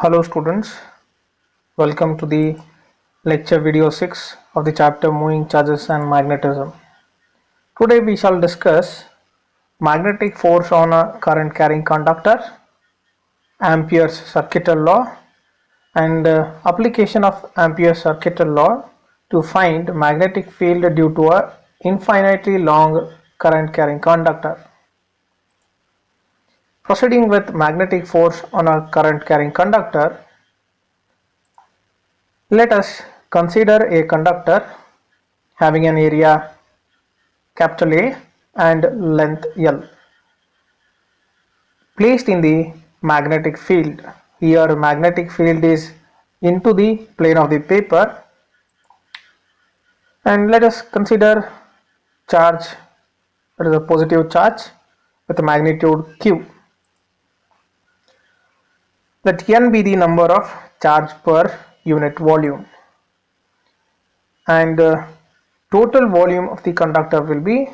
Hello students, welcome to the lecture video 6 of the chapter Moving Charges and Magnetism. Today we shall discuss magnetic force on a current carrying conductor, Ampere's circuital law, and application of Ampere's circuital law to find magnetic field due to a infinitely long current carrying conductor. Proceeding with magnetic force on a current carrying conductor, let us consider a conductor having an area capital A and length L placed in the magnetic field. Here magnetic field is into the plane of the paper, and let us consider charge, that is a positive charge with a magnitude Q. Let N be the number of charge per unit volume, and total volume of the conductor will be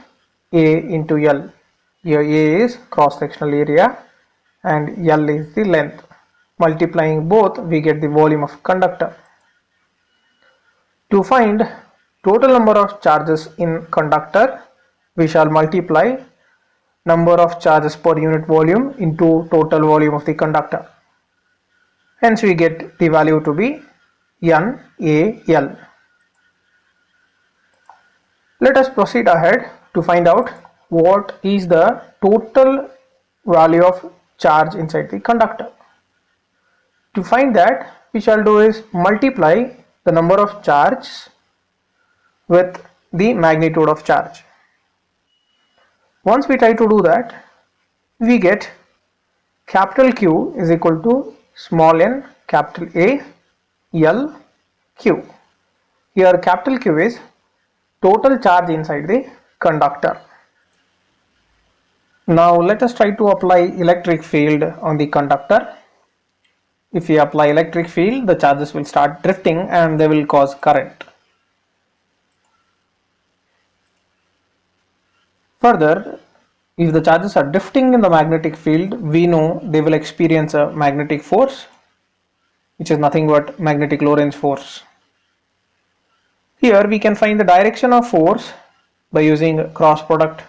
A into L. Here A is cross sectional area and L is the length. Multiplying both, we get the volume of conductor. To find total number of charges in conductor, we shall multiply number of charges per unit volume into total volume of the conductor. Hence we get the value to be NaL. Let us proceed ahead to find out what is the total value of charge inside the conductor. To find that, we shall do is multiply the number of charges with the magnitude of charge. Once we try to do that, we get capital Q is equal to small n capital A L Q. Here capital Q is total charge inside the conductor. Now let us try to apply electric field on the conductor. If we apply electric field, the charges will start drifting and they will cause current. Further, if the charges are drifting in the magnetic field, we know they will experience a magnetic force, which is nothing but magnetic Lorentz force. Here we can find the direction of force by using cross product,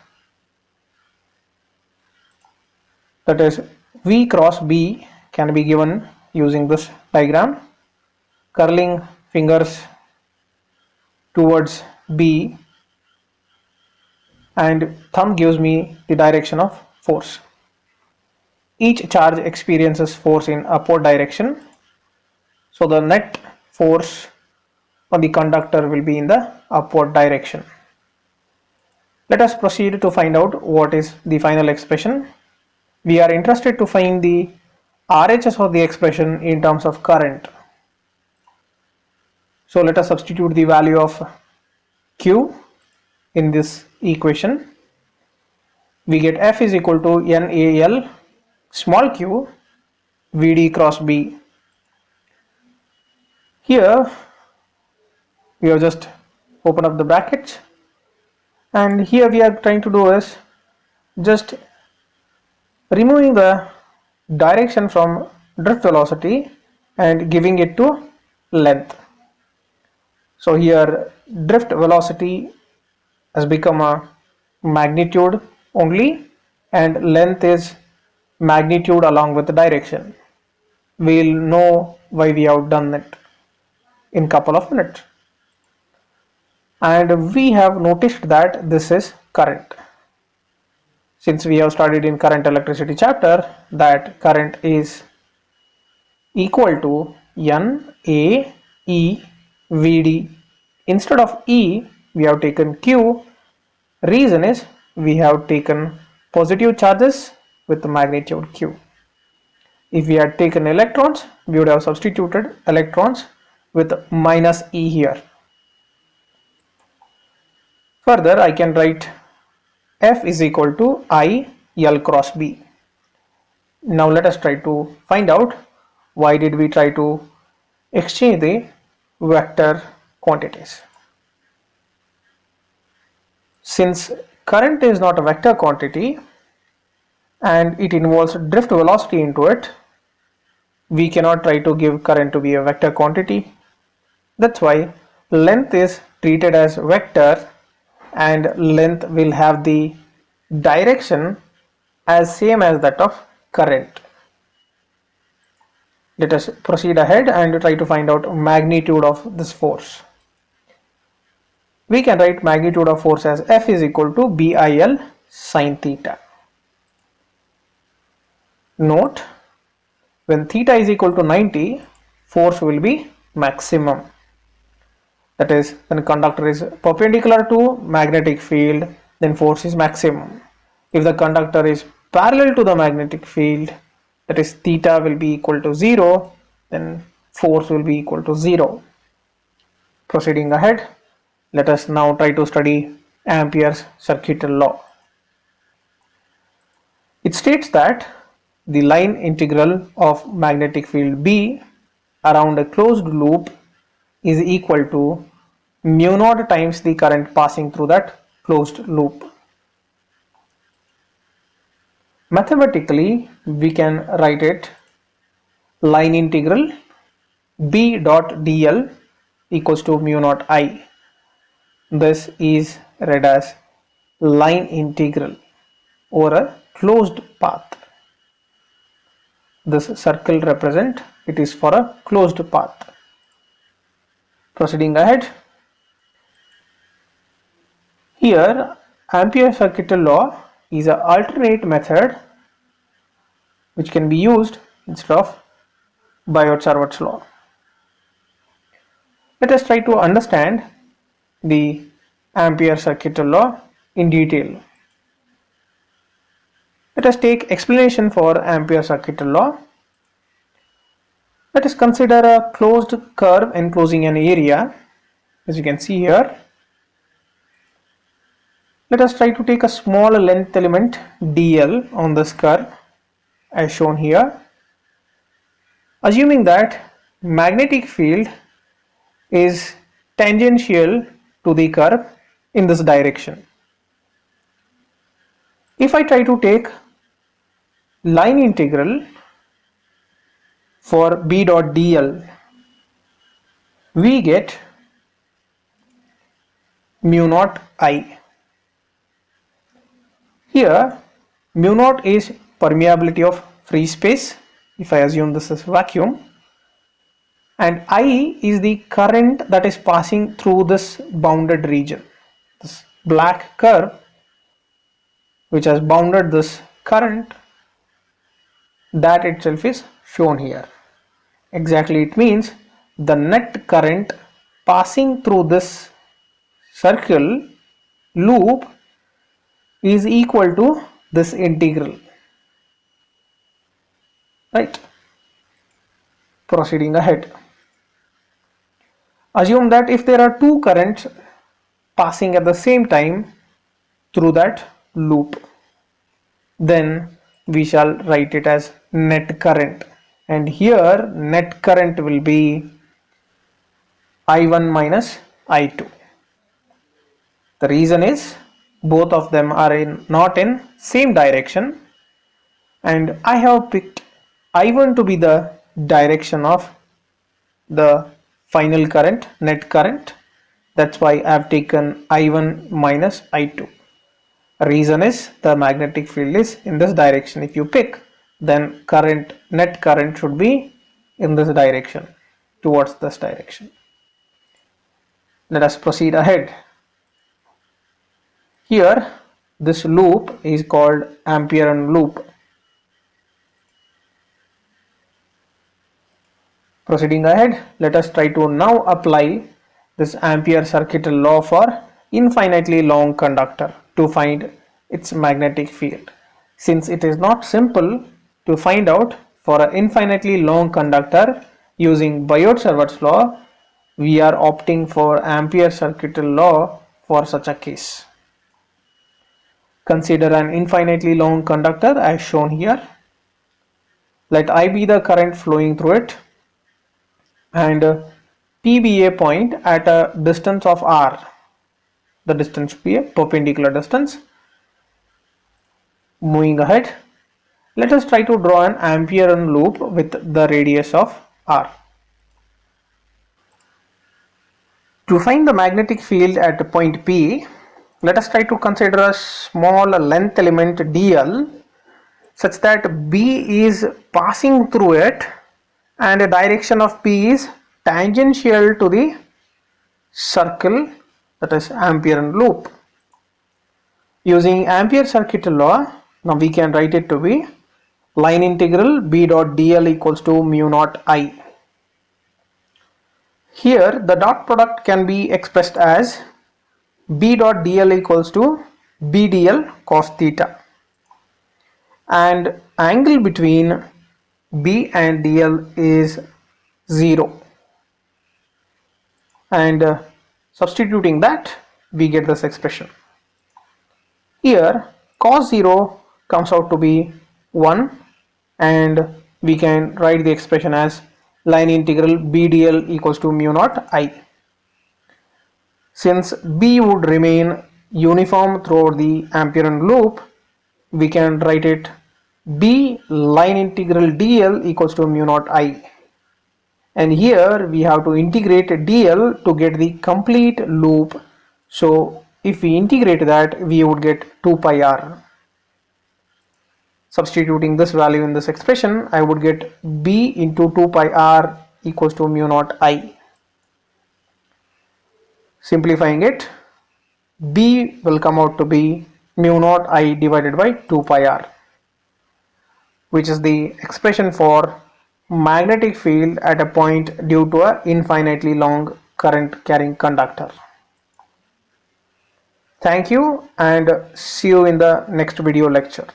that is V cross B can be given using this diagram. Curling fingers towards B and thumb gives me the direction of force. Each charge experiences force in upward direction, so the net force on the conductor will be in the upward direction. Let us proceed to find out what is the final expression. We are interested to find the RHS of the expression in terms of current. So let us substitute the value of Q in this equation. We get F is equal to NaL small q Vd cross B. Here we have just open up the brackets, and here we are trying to do is just removing the direction from drift velocity and giving it to length. So here drift velocity has become a magnitude only and length is magnitude along with the direction. We will know why we have done it in couple of minutes. And we have noticed that this is current. Since we have studied in current electricity chapter that current is equal to NaE Vd. Instead of E, we have taken Q. Reason is we have taken positive charges with the magnitude Q. If we had taken electrons, we would have substituted electrons with minus E here. Further, I can write F is equal to I L cross B. Now let us try to find out why did we try to exchange the vector quantities. Since current is not a vector quantity and it involves drift velocity into it, we cannot try to give current to be a vector quantity. That's why length is treated as vector, and length will have the direction as same as that of current. Let us proceed ahead and try to find out magnitude of this force. We can write magnitude of force as F is equal to BIL sin theta. Note, when theta is equal to 90, force will be maximum. That is, when conductor is perpendicular to magnetic field, then force is maximum. If the conductor is parallel to the magnetic field, that is theta will be equal to 0, then force will be equal to 0. Proceeding ahead, let us now try to study Ampere's circuital law. It states that the line integral of magnetic field B around a closed loop is equal to mu naught times the current passing through that closed loop. Mathematically, we can write it line integral B dot dl equals to mu naught I. This is read as line integral over a closed path. This circle represent it is for a closed path. Proceeding ahead, here Ampere's circuital law is an alternate method which can be used instead of Biot-Savart's law. Let us try to understand the Ampere's circuital law in detail. Let us take explanation for Ampere's circuital law. Let us consider a closed curve enclosing an area, as you can see here. Let us try to take a small length element dl on this curve as shown here. Assuming that magnetic field is tangential to the curve in this direction. If I try to take line integral for B dot dl, we get mu naught I. Here mu naught is permeability of free space, if I assume this is vacuum, and I is the current that is passing through this bounded region. This black curve which has bounded this current, that itself is shown here. Exactly, it means the net current passing through this circle loop is equal to this integral, right? Proceeding ahead, assume that if there are two currents passing at the same time through that loop, then we shall write it as net current, and here net current will be I1 minus I2. The reason is both of them are not in same direction, and I have picked I1 to be the direction of the final current, net current. That's why I have taken I1 minus I2. Reason is the magnetic field is in this direction. If you pick, then net current should be in this direction, towards this direction. Let us proceed ahead. Here this loop is called Amperean loop. Proceeding ahead, let us try to now apply this Ampere's circuital law for infinitely long conductor to find its magnetic field. Since it is not simple to find out for an infinitely long conductor using Biot-Savart's law, we are opting for Ampere's circuital law for such a case. Consider an infinitely long conductor as shown here. Let I be the current flowing through it, and P be a point at a distance of r. The distance should be a perpendicular distance. Moving ahead, Let us try to draw an Ampere loop with the radius of r. To find the magnetic field at point P, let us try to consider a small length element dl such that B is passing through it and the direction of P is tangential to the circle, that is Ampere loop. Using Ampere circuit law, now we can write it to be line integral B dot dl equals to mu naught I. Here the dot product can be expressed as B dot dl equals to B dl cos theta, and angle between B and dl is 0, and substituting that we get this expression. Here cos 0 comes out to be 1, and we can write the expression as line integral B dl equals to mu naught I. Since B would remain uniform throughout the Ampere loop, we can write it B line integral dl equals to mu naught I. And here we have to integrate dl to get the complete loop. So if we integrate that, we would get 2 pi r. Substituting this value in this expression, I would get B into 2 pi r equals to mu naught I. Simplifying it, B will come out to be mu naught I divided by 2 pi r, which is the expression for magnetic field at a point due to an infinitely long current carrying conductor. Thank you, and see you in the next video lecture.